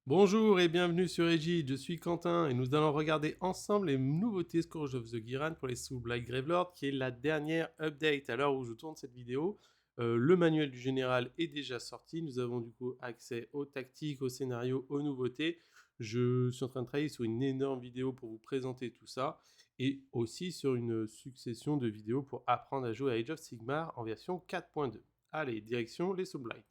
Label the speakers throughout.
Speaker 1: Bonjour et bienvenue sur Egid, je suis Quentin et nous allons regarder ensemble les nouveautés Scourge of the Giran pour les sous Black Gravelord qui est la dernière update. À l'heure où je tourne cette vidéo, le manuel du général est déjà sorti, nous avons du coup accès aux tactiques, aux scénarios, aux nouveautés. Je suis en train de travailler sur une énorme vidéo pour vous présenter tout ça et aussi sur une succession de vidéos pour apprendre à jouer à Age of Sigmar en version 4.2. Allez, direction les Sublight.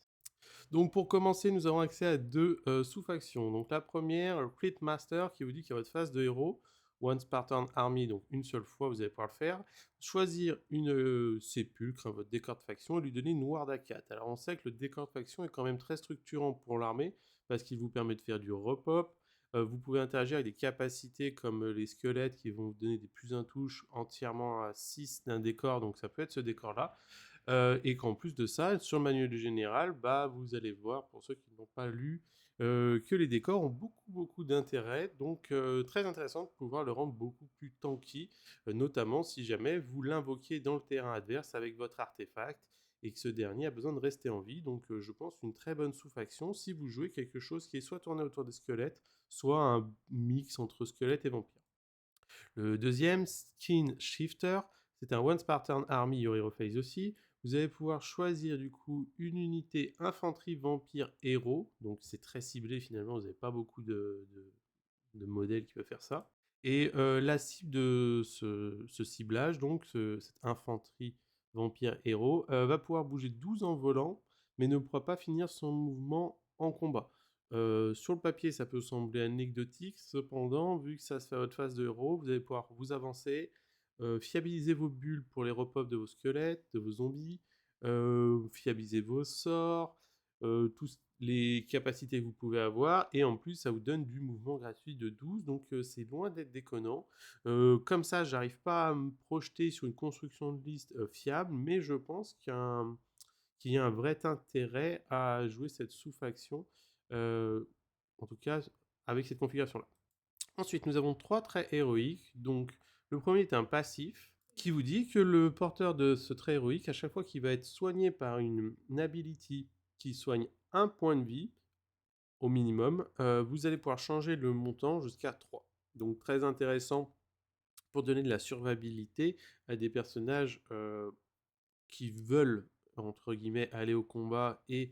Speaker 1: Donc pour commencer, nous avons accès à deux sous-factions. Donc la première, le Crit Master, qui vous dit qu'il y a votre phase de héros, One Spartan Army, donc une seule fois, vous allez pouvoir le faire. Choisir une sépulcre, votre décor de faction, et lui donner une Ward A4. Alors on sait que le décor de faction est quand même très structurant pour l'armée, parce qu'il vous permet de faire du repop. Vous pouvez interagir avec des capacités comme les squelettes qui vont vous donner des plus un touche entièrement à 6 d'un décor, donc ça peut être ce décor-là. Et qu'en plus de ça, sur le manuel du général, bah, vous allez voir, pour ceux qui n'ont pas lu, que les décors ont beaucoup d'intérêt, donc très intéressant de pouvoir le rendre beaucoup plus tanky, notamment si jamais vous l'invoquez dans le terrain adverse avec votre artefact et que ce dernier a besoin de rester en vie. Donc je pense une très bonne sous-faction si vous jouez quelque chose qui est soit tourné autour des squelettes, soit un mix entre squelettes et vampires. Le deuxième, Skin Shifter, c'est un One Spartan Army Yoriro Phase aussi. Vous allez pouvoir choisir du coup une unité infanterie vampire héros, donc c'est très ciblé finalement, vous n'avez pas beaucoup de modèles qui peuvent faire ça. Et la cible de ce ciblage, donc cette infanterie vampire héros, va pouvoir bouger 12 en volant, mais ne pourra pas finir son mouvement en combat. Sur le papier, ça peut sembler anecdotique, cependant, vu que ça se fait à votre phase de héros, vous allez pouvoir vous avancer, fiabiliser vos bulles pour les repop de vos squelettes, de vos zombies, fiabiliser vos sorts, tous les capacités que vous pouvez avoir, et en plus ça vous donne du mouvement gratuit de 12, donc c'est loin d'être déconnant. Comme ça, j'arrive pas à me projeter sur une construction de liste fiable, mais je pense qu'il y a un vrai intérêt à jouer cette sous-faction, euh, en tout cas avec cette configuration-là. Ensuite, nous avons trois traits héroïques. Donc, le premier est un passif qui vous dit que le porteur de ce trait héroïque, à chaque fois qu'il va être soigné par une ability qui soigne un point de vie au minimum, vous allez pouvoir changer le montant jusqu'à 3. Donc, très intéressant pour donner de la survivabilité à des personnages qui veulent, entre guillemets, aller au combat et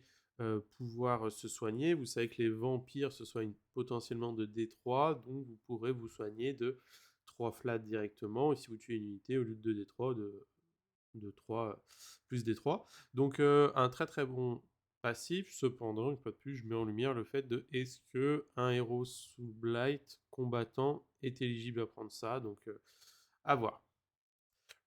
Speaker 1: pouvoir se soigner. Vous savez que les vampires se soignent potentiellement de D3, donc vous pourrez vous soigner de 3 flats directement. Et si vous tuez une unité, au lieu de 2 D3, de 3 plus D3. Donc un très bon passif. Cependant, une fois de plus, je mets en lumière le fait de est-ce que un héros sous Blight combattant est éligible à prendre ça. Donc à voir.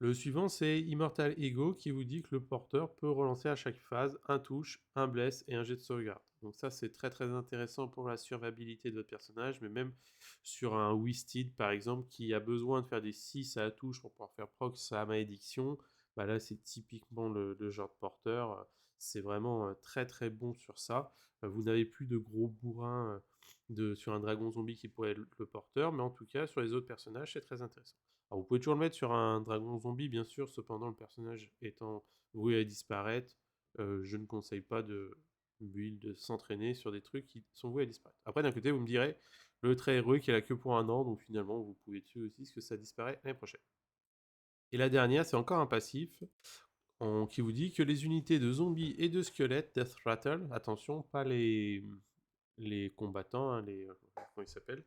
Speaker 1: Le suivant, c'est Immortal Ego qui vous dit que le porteur peut relancer à chaque phase un touche, un bless et un jet de sauvegarde. Donc ça, c'est très intéressant pour la survivabilité de votre personnage, mais même sur un Wisted, par exemple, qui a besoin de faire des 6 à la touche pour pouvoir faire proc sa malédiction, bah là, c'est typiquement le genre de porteur. C'est vraiment très bon sur ça. Vous n'avez plus de gros bourrins sur un dragon zombie qui pourrait être le porteur, mais en tout cas, sur les autres personnages, c'est très intéressant. Alors, vous pouvez toujours le mettre sur un dragon zombie, bien sûr, cependant, le personnage étant voué à disparaître, je ne conseille pas de build, de s'entraîner sur des trucs qui sont voués à disparaître. Après, d'un côté, vous me direz, le trait héroïque, il a que pour un an, donc finalement, vous pouvez tuer aussi, parce que ça disparaît l'année prochaine. Et la dernière, c'est encore un passif, qui vous dit que les unités de zombies et de squelettes, Death Rattle, attention, pas les combattants, hein, comment ils s'appellent,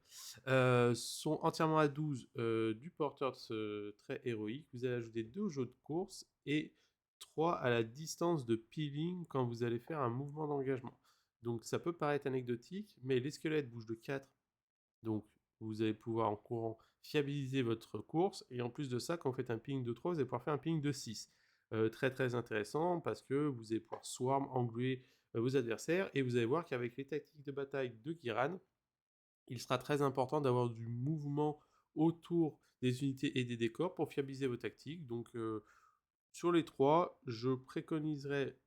Speaker 1: sont entièrement à 12 du porteur de ce trait héroïque. Vous allez ajouter 2 au jeu de course et 3 à la distance de peeling quand vous allez faire un mouvement d'engagement. Donc ça peut paraître anecdotique, mais les squelettes bougent de 4, donc vous allez pouvoir en courant fiabiliser votre course, et en plus de ça, quand vous faites un ping de 3, vous allez pouvoir faire un ping de 6. Très intéressant parce que vous allez pouvoir swarm, engluer vos adversaires, et vous allez voir qu'avec les tactiques de bataille de Kiran, il sera très important d'avoir du mouvement autour des unités et des décors pour fiabiliser vos tactiques. Donc sur les trois, je préconiserais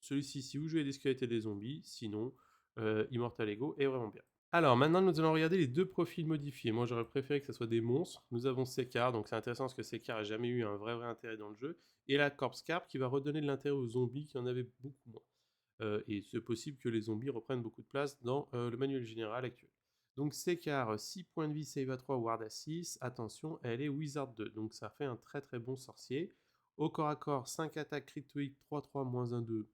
Speaker 1: celui-ci si vous jouez des squelettes et des zombies, sinon Immortal Ego est vraiment bien. Alors maintenant nous allons regarder les deux profils modifiés. Moi j'aurais préféré que ce soit des monstres. Nous avons Sekar, donc c'est intéressant parce que Sekar n'a jamais eu un vrai intérêt dans le jeu, et la Corpse Carp qui va redonner de l'intérêt aux zombies qui en avaient beaucoup moins. et c'est possible que les zombies reprennent beaucoup de place dans le manuel général actuel. Donc Sekar, 6 points de vie, save à 3, ward à 6. Attention, elle est Wizard 2, donc ça fait un très très bon sorcier. Au corps à corps, 5 attaques critiques, 3-3, moins 1-2,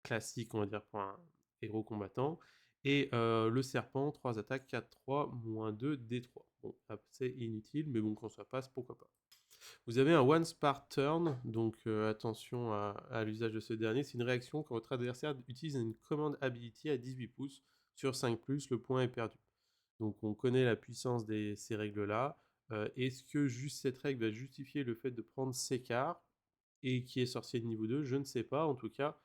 Speaker 1: classique on va dire pour un héros combattant. Et le serpent, 3 attaques, 4-3, moins 2, D3. Bon, c'est inutile, mais bon, quand ça passe, pourquoi pas. Vous avez un once par turn, donc attention à l'usage de ce dernier. C'est une réaction quand votre adversaire utilise une command ability à 18 pouces sur 5+, le point est perdu. Donc on connaît la puissance de ces règles-là. Est-ce que juste cette règle va justifier le fait de prendre Sekar et qui est sorcier de niveau 2? Je ne sais pas. En tout cas,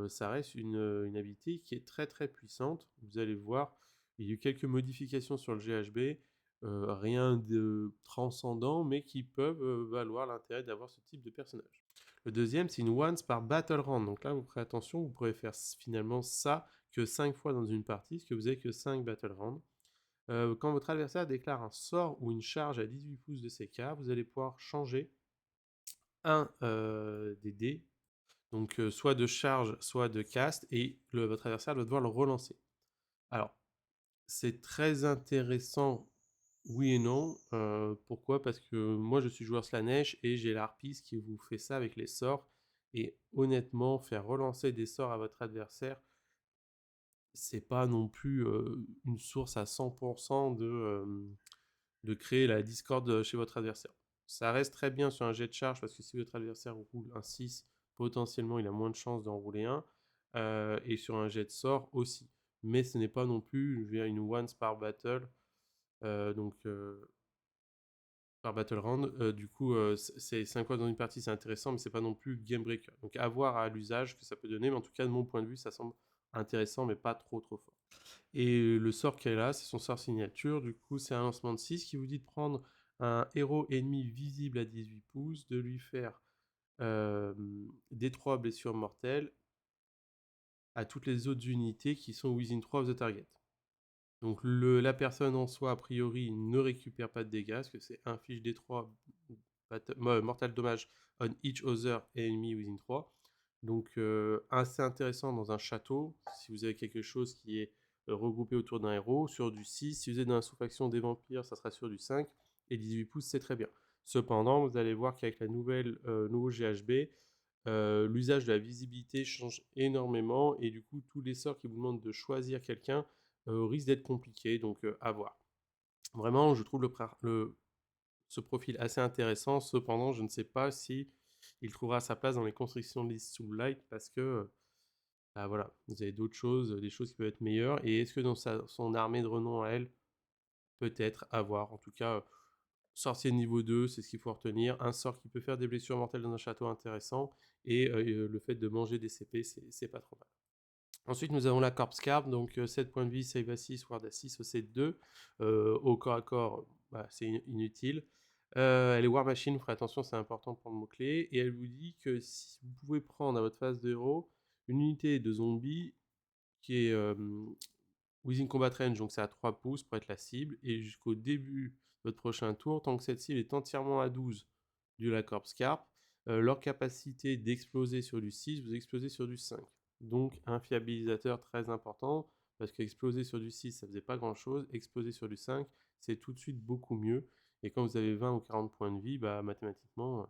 Speaker 1: ça reste une habilité qui est très très puissante. Vous allez voir, il y a eu quelques modifications sur le GHB. Rien de transcendant, mais qui peuvent valoir l'intérêt d'avoir ce type de personnage. Le deuxième, c'est une once par battle round. Donc là, vous ferez attention, vous pourrez faire finalement ça que 5 fois dans une partie, parce que vous avez que 5 battle rounds. Quand votre adversaire déclare un sort ou une charge à 18 pouces de CK, vous allez pouvoir changer un des dés, donc soit de charge, soit de cast, et votre adversaire va devoir le relancer. Alors, c'est très intéressant, oui et non. Pourquoi? Parce que moi je suis joueur Slanesh et j'ai l'harpiste qui vous fait ça avec les sorts. Et honnêtement, faire relancer des sorts à votre adversaire, c'est pas non plus une source à 100% de créer la discorde chez votre adversaire. Ça reste très bien sur un jet de charge parce que si votre adversaire roule un 6, potentiellement il a moins de chances d'en rouler un. Et sur un jet de sort aussi. Mais ce n'est pas non plus une once par battle. Donc par battle round. Du coup, c'est 5 fois dans une partie, c'est intéressant, mais c'est pas non plus game breaker. Donc à voir à l'usage que ça peut donner, mais en tout cas de mon point de vue, ça semble intéressant, mais pas trop fort. Et le sort qu'elle a, c'est son sort signature. Du coup, c'est un lancement de 6 qui vous dit de prendre un héros ennemi visible à 18 pouces, de lui faire des 3 blessures mortelles à toutes les autres unités qui sont within 3 of the target. Donc la personne en soi, a priori, ne récupère pas de dégâts, parce que c'est inflige des 3 mortal damage on each other enemy within 3. Donc assez intéressant dans un château, si vous avez quelque chose qui est regroupé autour d'un héros, sur du 6. Si vous êtes dans la sous-faction des vampires, ça sera sur du 5. Et 18 pouces, c'est très bien. Cependant, vous allez voir qu'avec la nouveau GHB, l'usage de la visibilité change énormément, et du coup, tous les sorts qui vous demandent de choisir quelqu'un risquent d'être compliqués, donc à voir. Vraiment, je trouve ce profil assez intéressant. Cependant, je ne sais pas si il trouvera sa place dans les constructions de liste sous light, parce que bah voilà, vous avez d'autres choses, des choses qui peuvent être meilleures. Et est-ce que dans son armée de renom à elle, peut-être à voir. En tout cas, sorcier de niveau 2, c'est ce qu'il faut retenir. Un sort qui peut faire des blessures mortelles dans un château intéressant. Et le fait de manger des CP, c'est pas trop mal. Ensuite, nous avons la Corpse Card, donc 7 points de vie, save à 6, ward à 6, OC2. Au corps à corps, bah, c'est inutile. Elle est War Machine, vous ferez attention, c'est important pour le mot-clé. Et elle vous dit que si vous pouvez prendre à votre phase de héros une unité de zombies qui est within combat range, donc c'est à 3 pouces pour être la cible, et jusqu'au début de votre prochain tour, tant que cette cible est entièrement à 12 du la Corpse Carp, leur capacité d'exploser sur du 6, vous explosez sur du 5. Donc un fiabilisateur très important, parce qu'exploser sur du 6, ça faisait pas grand chose, exploser sur du 5, c'est tout de suite beaucoup mieux, et quand vous avez 20 ou 40 points de vie, bah, mathématiquement,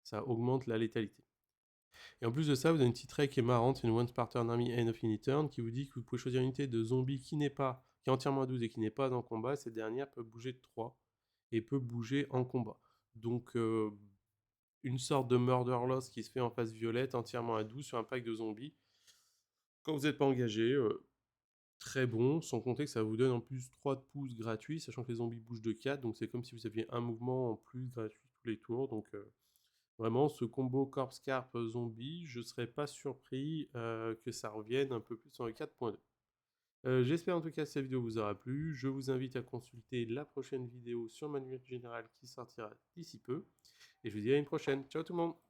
Speaker 1: ça augmente la létalité. Et en plus de ça, vous avez une petite règle qui est marrante, c'est une Once Part Turn Army End of Any Turn, qui vous dit que vous pouvez choisir une unité de zombies qui est entièrement à 12 et qui n'est pas en combat. Cette dernière peut bouger de 3 et peut bouger en combat. Donc une sorte de Murder Loss qui se fait en phase violette, entièrement à 12 sur un pack de zombies. Quand vous n'êtes pas engagé, très bon, sans compter que ça vous donne en plus 3 de pouces gratuits, sachant que les zombies bougent de 4, donc c'est comme si vous aviez un mouvement en plus gratuit tous les tours. Donc vraiment, ce combo Corpse Carp Zombie, je serais pas surpris que ça revienne un peu plus sur le 4.2. J'espère en tout cas que cette vidéo vous aura plu. Je vous invite à consulter la prochaine vidéo sur Manuel Général qui sortira d'ici peu. Et je vous dis à une prochaine. Ciao tout le monde!